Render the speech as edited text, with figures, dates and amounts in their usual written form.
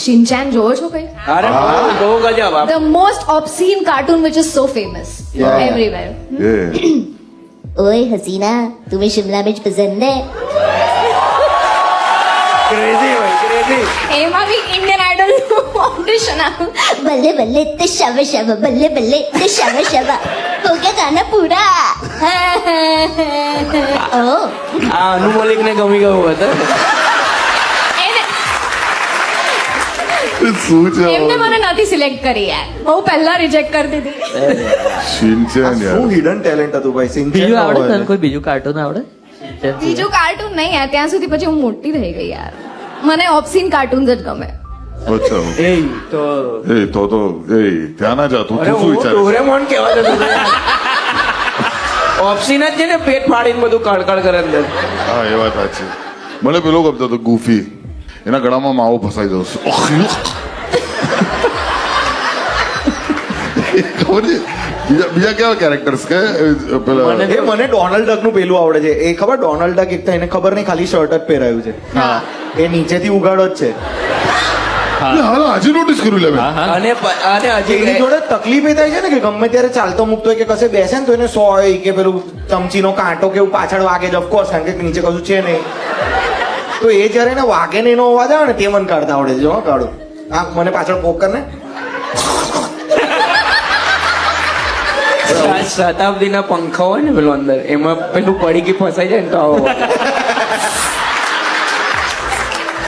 Shinchan જોવો છો કઈ? અરે બહુ ગજબ આપ. The most obscene cartoon which is so famous everywhere. ओए हसीना तुम्हें शिमला मिर्च पसंद है ક્રેઝી ભાઈ ક્રેઝી. એમાં બી ઇન્ડિયન આઇડલ ઓડિશન बल्ले बल्ले ते शव शव बल्ले बल्ले ते शव शव हो गया गाना पूरा ओ આ અનુમોલિક ને ગમી ગયું હતું. શું છે એમને મને નથી સિલેક્ટ કરી યાર, બહુ પહેલા રિજેક્ટ કરી દીધી. શિનચેન યાર શું હિડન ટેલેન્ટ હતું ભાઈ સિંચન બીજું આવડે તને કોઈ બીજું કાર્ટૂન આવડે? બીજું કાર્ટૂન નહીં યાર, ત્યાં સુધી પછી હું મોટી થઈ ગઈ યાર. મને ઓબ્સીન કાર્ટૂન જ ગમે. અચ્છા એ તો એ તો એ ત્યાં ના જા તું અરે શું હું વિચારે ડોરેમોન કહેવા જતો હતો. ઓપ્શન જ છે ને, પેટ ફાડીને બધું કડકડ કરે અંદર. હા એ વાત સાચી. મને પેલો ગમતો હતો ગૂફી, એના ગળામાં માવો ફસાઈ જશે ખબર છે બીજા કેવા કેરેક્ટર્સ કે પેલા એ મને ડોનાલ્ડ ડક નું પેલું આવડે છે. એ ખબર ડોનાલ્ડ ડક એક તો એને ખબર નહીં ખાલી શર્ટ જ પહેરાયું છે. એ નીચેથી ઉગાડો જ છે. હાલ આજે નોટિસ કર્યું લે મેં. અને એની હજી જોડે તકલીફ એ થાય છે ને કે ગમે ત્યારે ચાલતો મૂકતો હોય કે કશે બેસે ને તો એને સોય કે પેલું ચમચીનો કાંટો કે એવું પાછળ વાગે જ ઓફકોર્સ, કારણ કે નીચે કશું છે નહીં. તો એ જયારે એને વાગે ને એનો અવાજ આવે ને તે મને કાઢતા આવડે છે. જો કાઢું આ મને પાછળ પોક કર ને. શતાબ્દીના પંખા હોય ને પેલું અંદર, એમાં પેલું પડી કે ફસાઈ જાય ને તો આવો